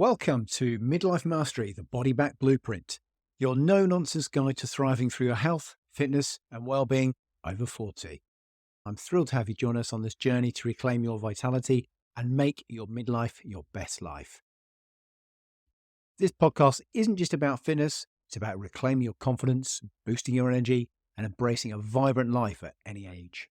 Welcome to Midlife Mastery, the Body Back Blueprint, your no-nonsense guide to thriving through your health, fitness, and well-being over 40. I'm thrilled to have you join us on this journey to reclaim your vitality and make your midlife your best life. This podcast isn't just about fitness, it's about reclaiming your confidence, boosting your energy, and embracing a vibrant life at any age.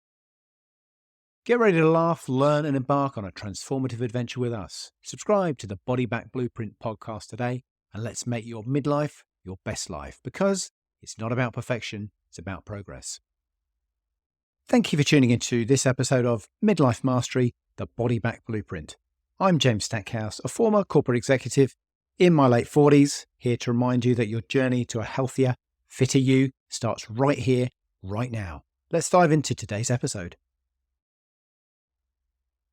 Get ready to laugh, learn, and embark on a transformative adventure with us. Subscribe to the Body Back Blueprint podcast today, and let's make your midlife your best life, because it's not about perfection, it's about progress. Thank you for tuning into this episode of Midlife Mastery, the Body Back Blueprint. I'm James Stackhouse, a former corporate executive in my late 40s, here to remind you that your journey to a healthier, fitter you starts right here, right now. Let's dive into today's episode.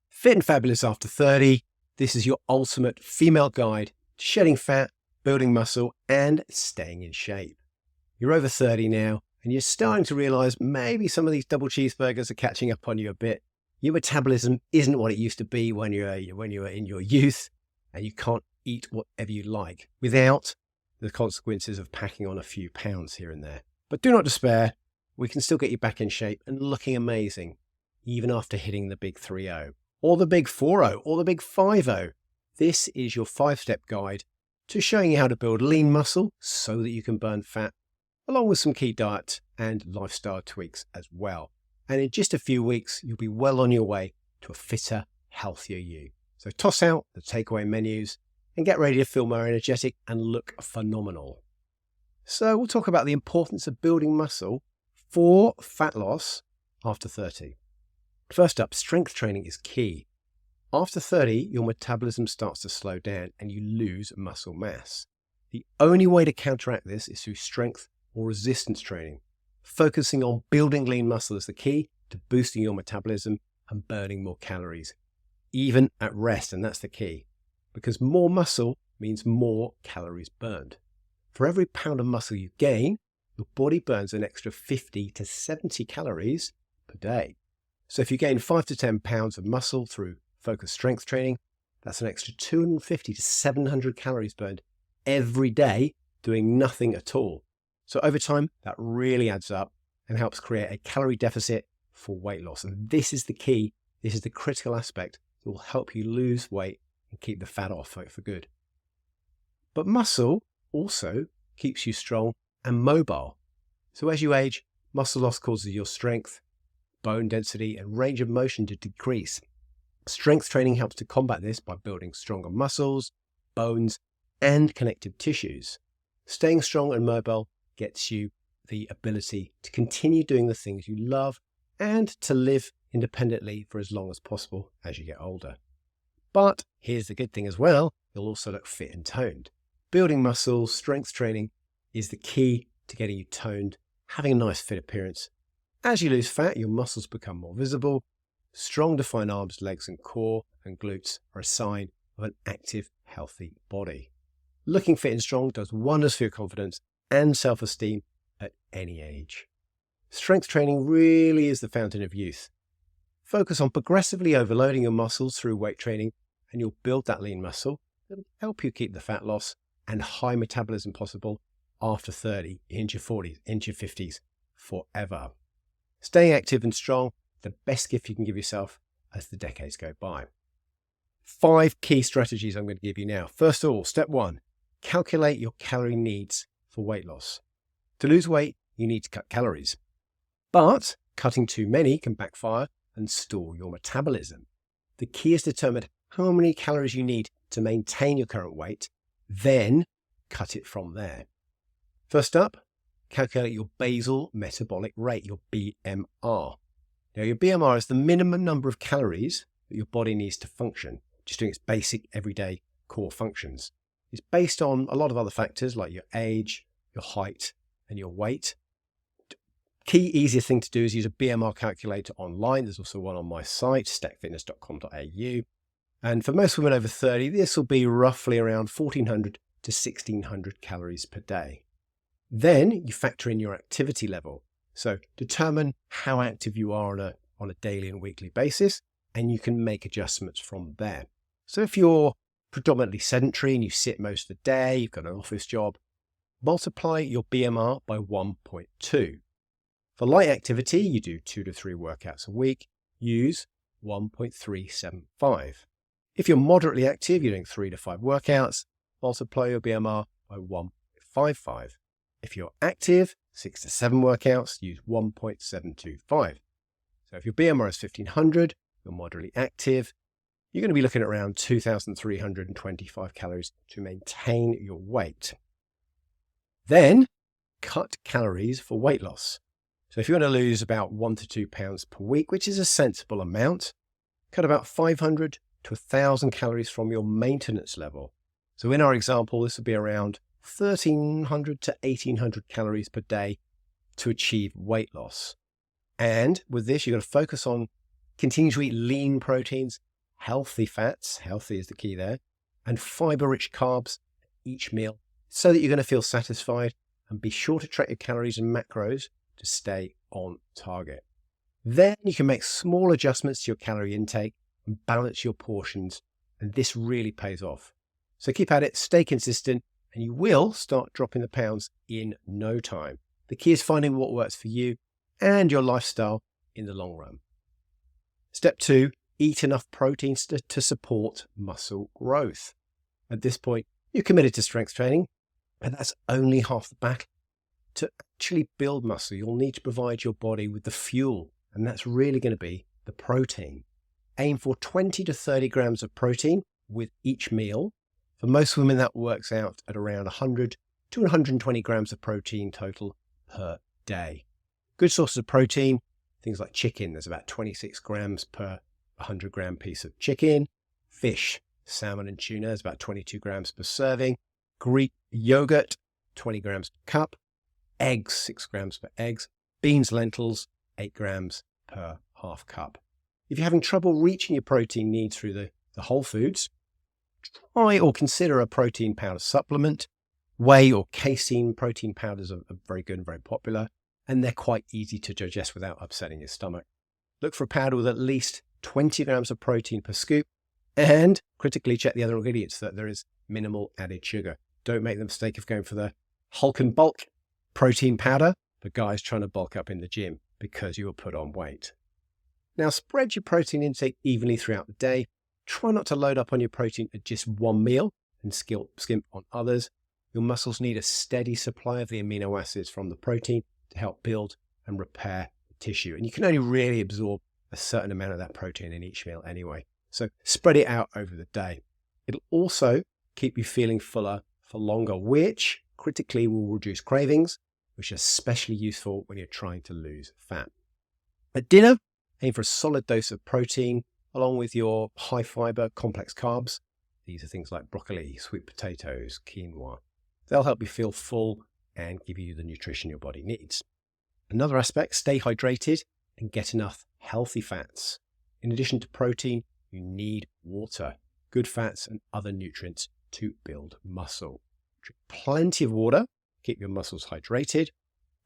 Fit and fabulous after 30, this is your ultimate female guide to shedding fat, building muscle, and staying in shape. You're over 30 now, and you're starting to realize maybe some of these double cheeseburgers are catching up on you a bit. Your metabolism isn't what it used to be when you were in your youth, and you can't eat whatever you like without the consequences of packing on a few pounds here and there. But do not despair, we can still get you back in shape and looking amazing, even after hitting the big 3-0. Or the big 4-0, or the big 5-0. This is your 5-step guide to showing you how to build lean muscle so that you can burn fat, along with some key diet and lifestyle tweaks as well. And in just a few weeks, you'll be well on your way to a fitter, healthier you. So toss out the takeaway menus and get ready to feel more energetic and look phenomenal. So we'll talk about the importance of building muscle for fat loss after 30. First up, strength training is key. After 30, your metabolism starts to slow down and you lose muscle mass. The only way to counteract this is through strength or resistance training. Focusing on building lean muscle is the key to boosting your metabolism and burning more calories, even at rest, and that's the key. Because more muscle means more calories burned. For every pound of muscle you gain, your body burns an extra 50 to 70 calories per day. So if you gain 5 to 10 pounds of muscle through focused strength training, that's an extra 250 to 700 calories burned every day doing nothing at all. So over time, that really adds up and helps create a calorie deficit for weight loss. And this is the key. This is the critical aspect that will help you lose weight and keep the fat off for good. But muscle also keeps you strong and mobile. So as you age, muscle loss causes your strength, bone density, and range of motion to decrease. Strength training helps to combat this by building stronger muscles, bones, and connective tissues. Staying strong and mobile gets you the ability to continue doing the things you love and to live independently for as long as possible as you get older. But here's the good thing as well, you'll also look fit and toned. Building muscles, strength training is the key to getting you toned, having a nice fit appearance. As you lose fat, your muscles become more visible. Strong defined arms, legs, and core and glutes are a sign of an active, healthy body. Looking fit and strong does wonders for your confidence and self-esteem at any age. Strength training really is the fountain of youth. Focus on progressively overloading your muscles through weight training, and you'll build that lean muscle that'll help you keep the fat loss and high metabolism possible after 30, into your 40s, into your 50s, forever. Staying active and strong, the best gift you can give yourself as the decades go by. 5 key strategies I'm going to give you now. First of all, step 1, calculate your calorie needs for weight loss. To lose weight, you need to cut calories. But cutting too many can backfire and stall your metabolism. The key is to determine how many calories you need to maintain your current weight, then cut it from there. First up, calculate your basal metabolic rate, your BMR. Now, your BMR is the minimum number of calories that your body needs to function, just doing its basic everyday core functions. It's based on a lot of other factors like your age, your height, and your weight. Key easier thing to do is use a BMR calculator online. There's also one on my site, stackfitness.com.au. And for most women over 30, this will be roughly around 1,400 to 1,600 calories per day. Then you factor in your activity level. So determine how active you are on a daily and weekly basis, and you can make adjustments from there. So if you're predominantly sedentary and you sit most of the day, you've got an office job, multiply your BMR by 1.2. For light activity, you do 2 to 3 workouts a week, use 1.375. If you're moderately active, you're doing 3 to 5 workouts, multiply your BMR by 1.55. If you're active, 6 to 7 workouts, use 1.725. So if your BMR is 1500, you're moderately active, you're going to be looking at around 2,325 calories to maintain your weight. Then cut calories for weight loss. So if you want to lose about 1 to 2 pounds per week, which is a sensible amount, cut about 500 to 1,000 calories from your maintenance level. So in our example, this would be around 1,300 to 1,800 calories per day to achieve weight loss. And with this, you've got to focus on continuing to eat lean proteins, healthy fats, healthy is the key there, and fiber-rich carbs each meal so that you're going to feel satisfied, and be sure to track your calories and macros to stay on target. Then you can make small adjustments to your calorie intake and balance your portions, and this really pays off. So keep at it, stay consistent, and you will start dropping the pounds in no time. The key is finding what works for you and your lifestyle in the long run. Step 2, eat enough proteins to support muscle growth. At this point, you're committed to strength training, but that's only half the battle. To actually build muscle, you'll need to provide your body with the fuel, and that's really going to be the protein. Aim for 20 to 30 grams of protein with each meal. For most women, that works out at around 100 to 120 grams of protein total per day. Good sources of protein, things like chicken, there's about 26 grams per 100 gram piece of chicken. Fish, salmon and tuna, is about 22 grams per serving. Greek yogurt, 20 grams per cup. Eggs, 6 grams per eggs. Beans, lentils, 8 grams per half cup. If you're having trouble reaching your protein needs through the whole foods, try or consider a protein powder supplement. Whey or casein protein powders are very good and very popular, and they're quite easy to digest without upsetting your stomach. Look for a powder with at least 20 grams of protein per scoop, and critically check the other ingredients that there is minimal added sugar. Don't make the mistake of going for the Hulk and Bulk protein powder for guys trying to bulk up in the gym, because you will put on weight. Now spread your protein intake evenly throughout the day. Try not to load up on your protein at just one meal and skimp on others. Your muscles need a steady supply of the amino acids from the protein to help build and repair the tissue. And you can only really absorb a certain amount of that protein in each meal anyway. So spread it out over the day. It'll also keep you feeling fuller for longer, which critically will reduce cravings, which are especially useful when you're trying to lose fat. At dinner, aim for a solid dose of protein along with your high fiber complex carbs. These are things like broccoli, sweet potatoes, quinoa. They'll help you feel full and give you the nutrition your body needs. Another aspect, stay hydrated and get enough healthy fats. In addition to protein, you need water, good fats and other nutrients to build muscle. Drink plenty of water, keep your muscles hydrated,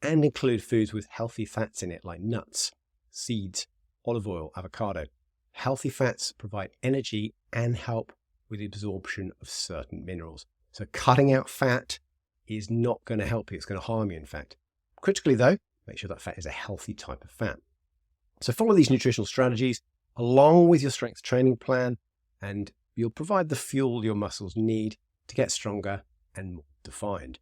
and include foods with healthy fats in it like nuts, seeds, olive oil, avocado. Healthy fats provide energy and help with the absorption of certain minerals. So cutting out fat is not going to help you. It's going to harm you, in fact. Critically, though, make sure that fat is a healthy type of fat. So follow these nutritional strategies along with your strength training plan, and you'll provide the fuel your muscles need to get stronger and more defined.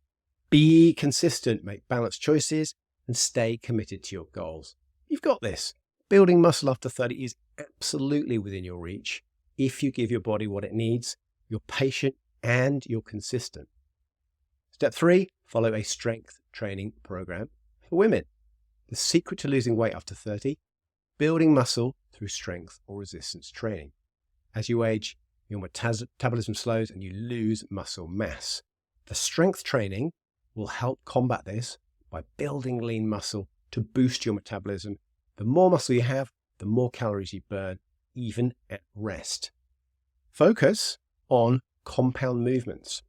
Be consistent, make balanced choices, and stay committed to your goals. You've got this. Building muscle after 30 is absolutely within your reach if you give your body what it needs, you're patient, and you're consistent. Step 3, follow a strength training program for women. The secret to losing weight after 30, building muscle through strength or resistance training. As you age, your metabolism slows and you lose muscle mass. The strength training will help combat this by building lean muscle to boost your metabolism. The more muscle you have, the more calories you burn, even at rest. Focus on compound movements.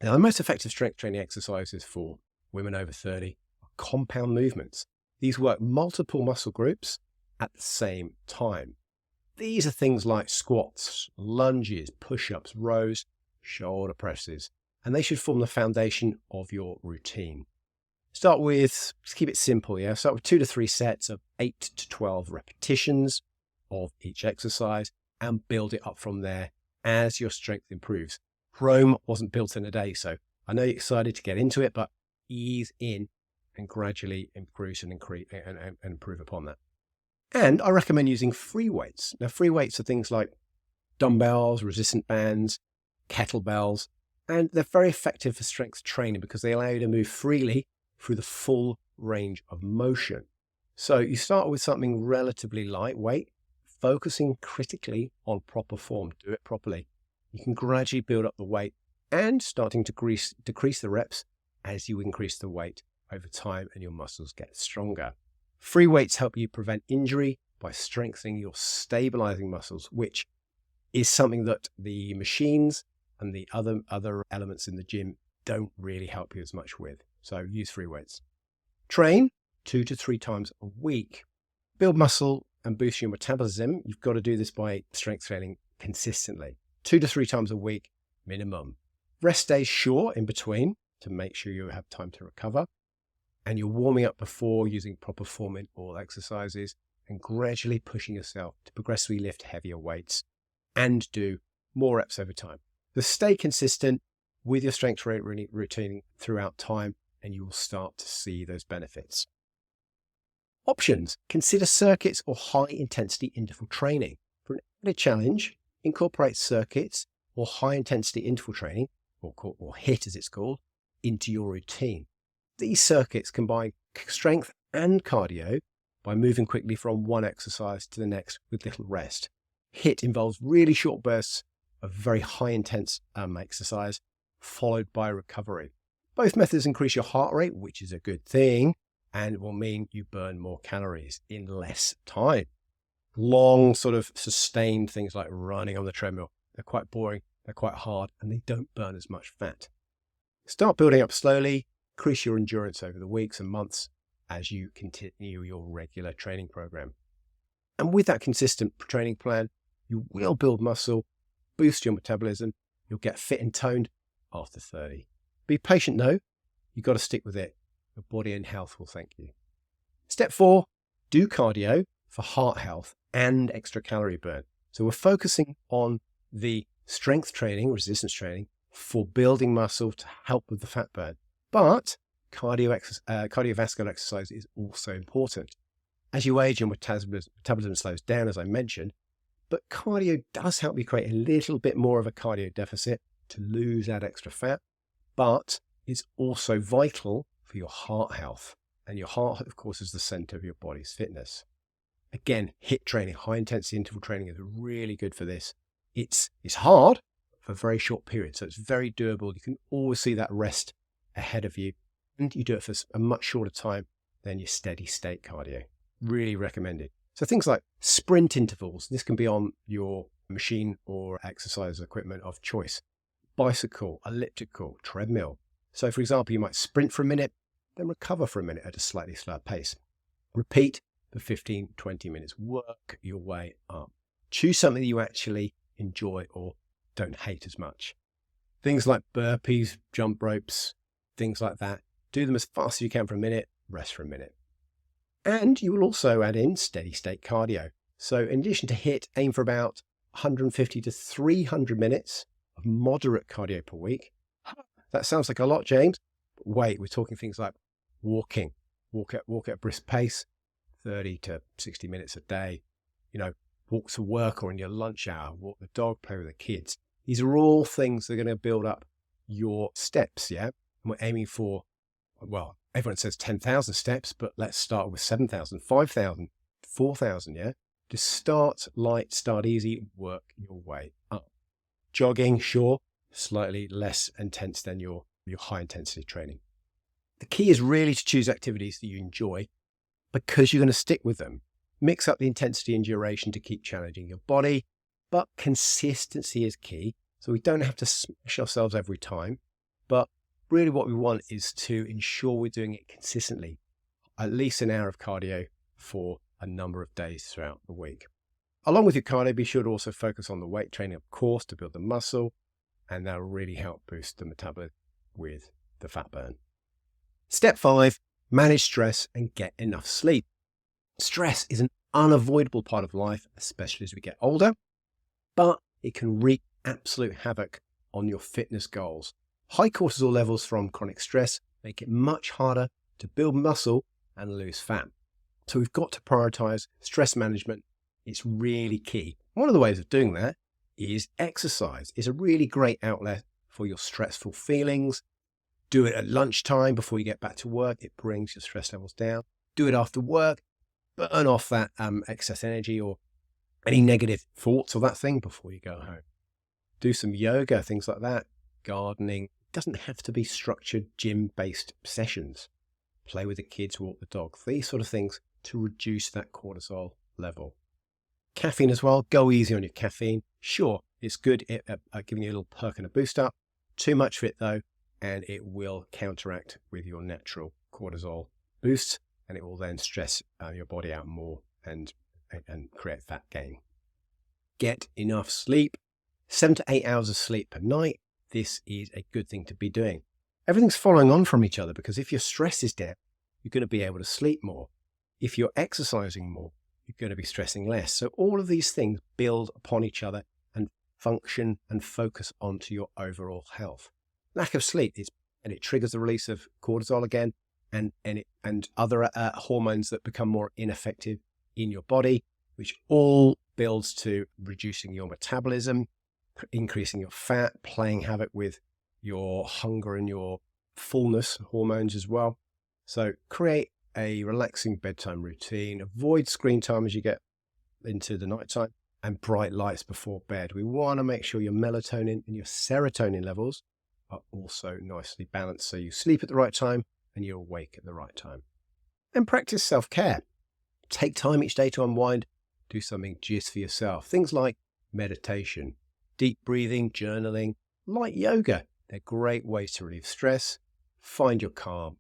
Now, the most effective strength training exercises for women over 30 are compound movements. These work multiple muscle groups at the same time. These are things like squats, lunges, push-ups, rows, shoulder presses, and they should form the foundation of your routine. Start with, just keep it simple, yeah? Start with 2 to 3 sets of 8 to 12 repetitions of each exercise and build it up from there as your strength improves. Rome wasn't built in a day, so I know you're excited to get into it, but ease in and gradually increase and improve upon that. And I recommend using free weights. Now, free weights are things like dumbbells, resistant bands, kettlebells, and they're very effective for strength training because they allow you to move freely through the full range of motion. So you start with something relatively lightweight, focusing critically on proper form. Do it properly. You can gradually build up the weight and starting to decrease the reps as you increase the weight over time and your muscles get stronger. Free weights help you prevent injury by strengthening your stabilizing muscles, which is something that the machines and the other elements in the gym don't really help you as much with. So use free weights. Train 2 to 3 times a week. Build muscle and boost your metabolism. You've got to do this by strength training consistently. 2 to 3 times a week minimum. Rest days short in between to make sure you have time to recover. And you're warming up before using proper form in all exercises and gradually pushing yourself to progressively lift heavier weights and do more reps over time. So stay consistent with your strength routine throughout time and you will start to see those benefits. Options. Consider circuits or high intensity interval training. For an added challenge, incorporate circuits or high intensity interval training, or HIIT as it's called, into your routine. These circuits combine strength and cardio by moving quickly from one exercise to the next with little rest. HIIT involves really short bursts of very high intense exercise followed by recovery. Both methods increase your heart rate, which is a good thing, and will mean you burn more calories in less time. Long sort of sustained things like running on the treadmill, they're quite boring, they're quite hard, and they don't burn as much fat. Start building up slowly. Increase your endurance over the weeks and months as you continue your regular training program. And with that consistent training plan, you will build muscle, boost your metabolism, you'll get fit and toned after 30. Be patient though, you've got to stick with it. Your body and health will thank you. Step 4, do cardio for heart health and extra calorie burn. So we're focusing on the strength training, resistance training for building muscle to help with the fat burn. But cardiovascular exercise is also important. As you age, your metabolism slows down, as I mentioned, but cardio does help you create a little bit more of a cardio deficit to lose that extra fat, but it's also vital for your heart health. And your heart, of course, is the center of your body's fitness. Again, HIIT training, high intensity interval training is really good for this. It's hard for a very short period, so it's very doable. You can always see that rest ahead of you, and you do it for a much shorter time than your steady state cardio. Really recommended. So things like sprint intervals, this can be on your machine or exercise equipment of choice. Bicycle, elliptical, treadmill. So for example, you might sprint for a minute, then recover for a minute at a slightly slower pace. Repeat for 15, 20 minutes. Work your way up. Choose something that you actually enjoy or don't hate as much. Things like burpees, jump ropes, things like that. Do them as fast as you can for a minute, rest for a minute. And you will also add in steady state cardio. So in addition to HIIT, aim for about 150 to 300 minutes of moderate cardio per week. That sounds like a lot, James. But wait, we're talking things like walking. Walk at a brisk pace, 30 to 60 minutes a day. Walk to work or in your lunch hour, walk the dog, play with the kids. These are all things that are going to build up your steps, yeah? And we're aiming for, well, everyone says 10,000 steps, but let's start with 7,000, 5,000, 4,000, yeah? Just start light, start easy, work your way up. Jogging, sure, slightly less intense than your high intensity training. The key is really to choose activities that you enjoy because you're going to stick with them. Mix up the intensity and duration to keep challenging your body, but consistency is key. So we don't have to smash ourselves every time, but really what we want is to ensure we're doing it consistently, at least an hour of cardio for a number of days throughout the week. Along with your cardio, be sure to also focus on the weight training, of course, to build the muscle. and that'll really help boost the metabolism with the fat burn. Step 5, manage stress and get enough sleep. Stress is an unavoidable part of life, especially as we get older, but it can wreak absolute havoc on your fitness goals. High cortisol levels from chronic stress make it much harder to build muscle and lose fat. So we've got to prioritize stress management. It's really key. One of the ways of doing that is exercise. It's a really great outlet for your stressful feelings. Do it at lunchtime before you get back to work. It brings your stress levels down. Do it after work. Burn off that excess energy or any negative thoughts or that thing before you go home. Do some yoga, things like that. Gardening. It doesn't have to be structured gym-based sessions. Play with the kids, walk the dog. These sort of things to reduce that cortisol level. Caffeine as well. Go easy on your caffeine. Sure, it's good at giving you a little perk and a boost up. Too much of it though, and it will counteract with your natural cortisol boost, and it will then stress your body out more and create fat gain. Get enough sleep. 7 to 8 hours of sleep per night. This is a good thing to be doing. Everything's following on from each other because if your stress is down, you're going to be able to sleep more. If you're exercising more, you're going to be stressing less. So all of these things build upon each other and function and focus onto your overall health. Lack of sleep it triggers the release of cortisol again and other hormones that become more ineffective in your body, which all builds to reducing your metabolism, increasing your fat, playing havoc with your hunger and your fullness hormones as well. So create a relaxing bedtime routine. Avoid screen time as you get into the nighttime and bright lights before bed. We want to make sure your melatonin and your serotonin levels are also nicely balanced so you sleep at the right time and you're awake at the right time. And practice self-care. Take time each day to unwind. Do something just for yourself. Things like meditation, deep breathing, journaling, light yoga. They're great ways to relieve stress. Find your calm.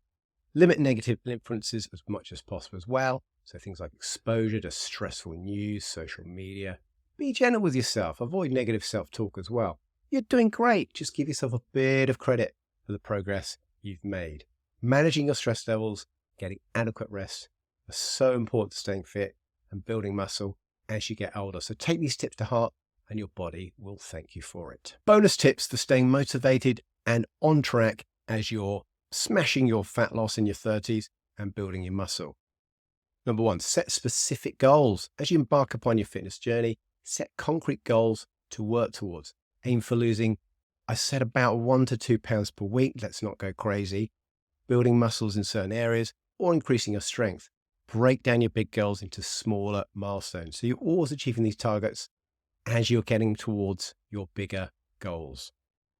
Limit negative influences as much as possible as well. So things like exposure to stressful news, social media. Be gentle with yourself. Avoid negative self-talk as well. You're doing great. Just give yourself a bit of credit for the progress you've made. Managing your stress levels, getting adequate rest are so important to staying fit and building muscle as you get older. So take these tips to heart and your body will thank you for it. Bonus tips for staying motivated and on track as you're smashing your fat loss in your 30s and building your muscle. Number 1, set specific goals. As you embark upon your fitness journey, set concrete goals to work towards. Aim for losing, I said, about 1 to 2 pounds per week. Let's not go crazy. Building muscles in certain areas or increasing your strength. Break down your big goals into smaller milestones. So you're always achieving these targets as you're getting towards your bigger goals.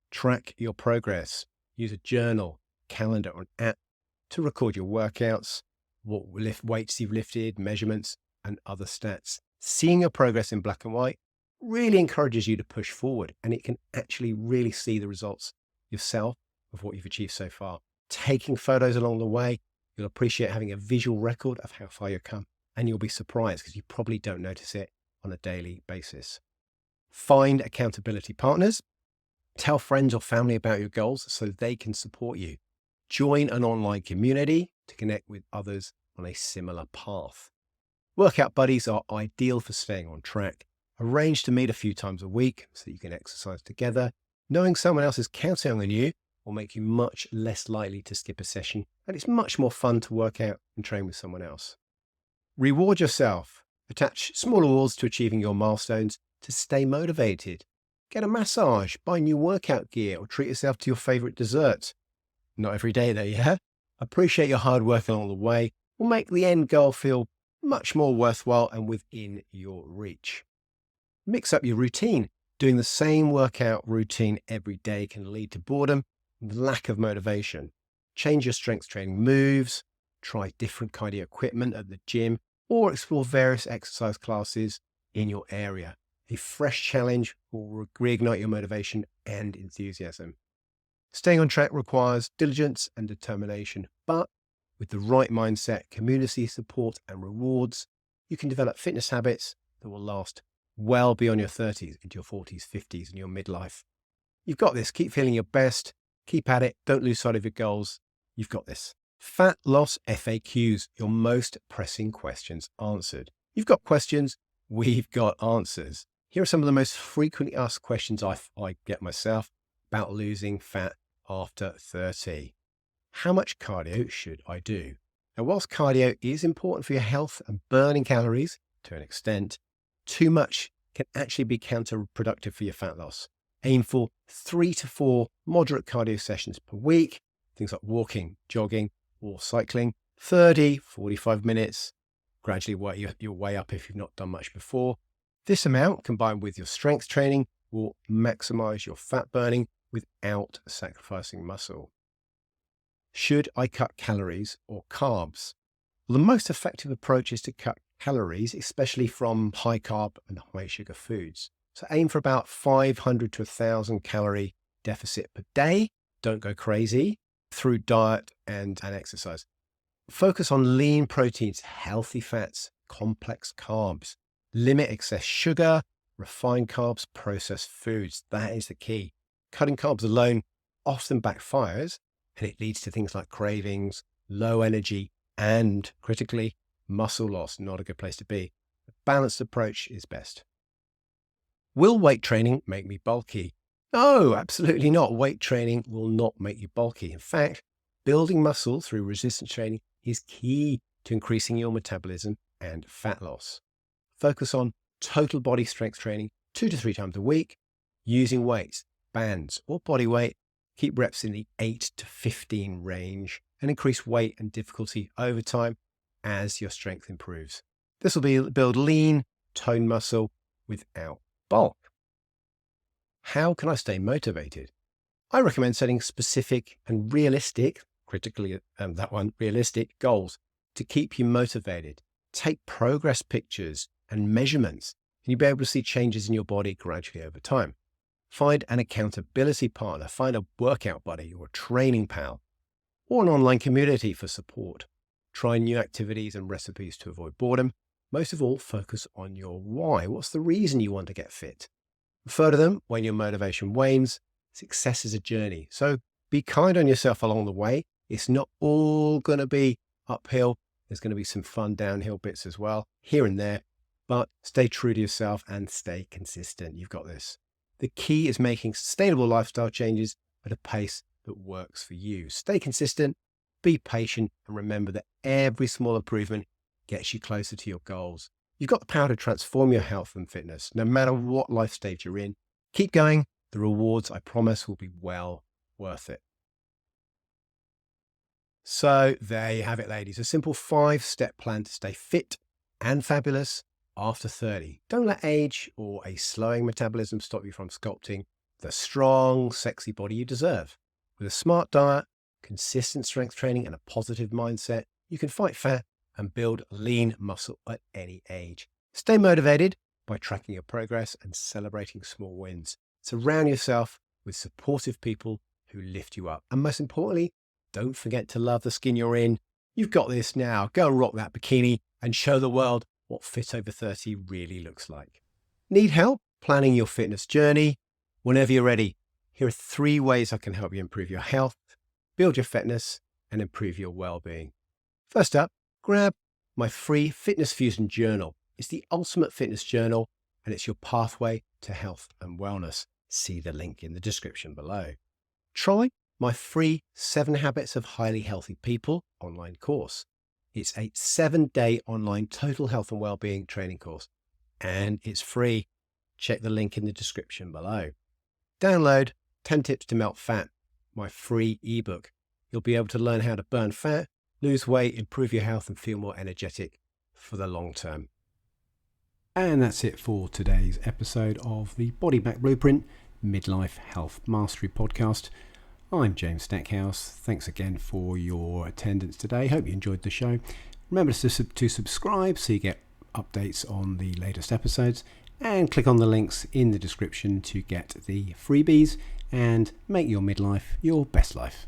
Track your progress. Use a journal, calendar, or an app to record your workouts, what weights you've lifted, measurements, and other stats. Seeing your progress in black and white really encourages you to push forward, and it can actually really see the results yourself of what you've achieved so far. Taking photos along the way, you'll appreciate having a visual record of how far you've come, and you'll be surprised because you probably don't notice it on a daily basis. Find accountability partners. Tell friends or family about your goals so they can support you. Join an online community to connect with others on a similar path. Workout buddies are ideal for staying on track. Arrange to meet a few times a week so that you can exercise together. Knowing someone else is counting on you will make you much less likely to skip a session, and it's much more fun to work out and train with someone else. Reward yourself. Attach small rewards to achieving your milestones to stay motivated. Get a massage, buy new workout gear, or treat yourself to your favorite dessert. Not every day though, yeah? Appreciate your hard work along the way will make the end goal feel much more worthwhile and within your reach. Mix up your routine. Doing the same workout routine every day can lead to boredom and lack of motivation. Change your strength training moves, try different cardio equipment at the gym, or explore various exercise classes in your area. A fresh challenge will reignite your motivation and enthusiasm. Staying on track requires diligence and determination, but with the right mindset, community support, and rewards, you can develop fitness habits that will last well beyond your 30s, into your 40s, 50s, and your midlife You've got this. Keep feeling your best. Keep at it. Don't lose sight of your goals. You've got this. Fat loss FAQs, your most pressing questions answered. You've got questions. We've got answers. Here are some of the most frequently asked questions I get myself about losing fat after 30. How much cardio should I do? Now, whilst cardio is important for your health and burning calories to an extent, too much can actually be counterproductive for your fat loss. Aim for 3 to 4 moderate cardio sessions per week, things like walking, jogging, or cycling, 30, 45 minutes. Gradually work your way up if you've not done much before. This amount, combined with your strength training, will maximize your fat burning without sacrificing muscle. Should I cut calories or carbs? Well, the most effective approach is to cut calories, especially from high carb and high sugar foods. So aim for about 500 to 1,000 calorie deficit per day. Don't go crazy through diet and exercise. Focus on lean proteins, healthy fats, complex carbs. Limit excess sugar, refined carbs, processed foods. That is the key. Cutting carbs alone often backfires, and it leads to things like cravings, low energy, and critically, muscle loss. Not a good place to be. A balanced approach is best. Will weight training make me bulky? No, absolutely not. Weight training will not make you bulky. In fact, building muscle through resistance training is key to increasing your metabolism and fat loss. Focus on total body strength training 2 to 3 times a week, using weights, bands, or body weight. Keep reps in the 8 to 15 range and increase weight and difficulty over time as your strength improves. This will build lean, toned muscle without bulk. How can I stay motivated? I recommend setting specific and realistic, critically realistic goals to keep you motivated. Take progress pictures and measurements, and you'll be able to see changes in your body gradually over time. Find an accountability partner, find a workout buddy or a training pal, or an online community for support. Try new activities and recipes to avoid boredom. Most of all, focus on your why. What's the reason you want to get fit? Refer to them when your motivation wanes. Success is a journey, so be kind on yourself along the way. It's not all going to be uphill. There's going to be some fun downhill bits as well, here and there, but stay true to yourself and stay consistent. You've got this. The key is making sustainable lifestyle changes at a pace that works for you. Stay consistent, be patient, and remember that every small improvement gets you closer to your goals. You've got the power to transform your health and fitness, no matter what life stage you're in. Keep going. The rewards, I promise, will be well worth it. So there you have it, ladies. A simple 5-step plan to stay fit and fabulous after 30. Don't let age or a slowing metabolism stop you from sculpting the strong, sexy body you deserve. With a smart diet, consistent strength training, and a positive mindset, you can fight fat and build lean muscle at any age. Stay motivated by tracking your progress and celebrating small wins. Surround yourself with supportive people who lift you up. And most importantly, don't forget to love the skin you're in. You've got this now. Go and rock that bikini and show the world what fit over 30 really looks like. Need help planning your fitness journey? Whenever you're ready, here are 3 ways I can help you improve your health, build your fitness, and improve your well-being. First up, grab my free Fitness Fusion Journal. It's the ultimate fitness journal, and it's your pathway to health and wellness. See the link in the description below. Try my free 7 Habits of Highly Healthy People online course. It's a 7-day online total health and well-being training course, and it's free. Check the link in the description below. Download 10 Tips to Melt Fat, my free ebook. You'll be able to learn how to burn fat, lose weight, improve your health, and feel more energetic for the long term. And that's it for today's episode of the Body Back Blueprint Midlife Health Mastery Podcast. I'm James Stackhouse. Thanks again for your attendance today. Hope you enjoyed the show. Remember to subscribe so you get updates on the latest episodes, and click on the links in the description to get the freebies and make your midlife your best life.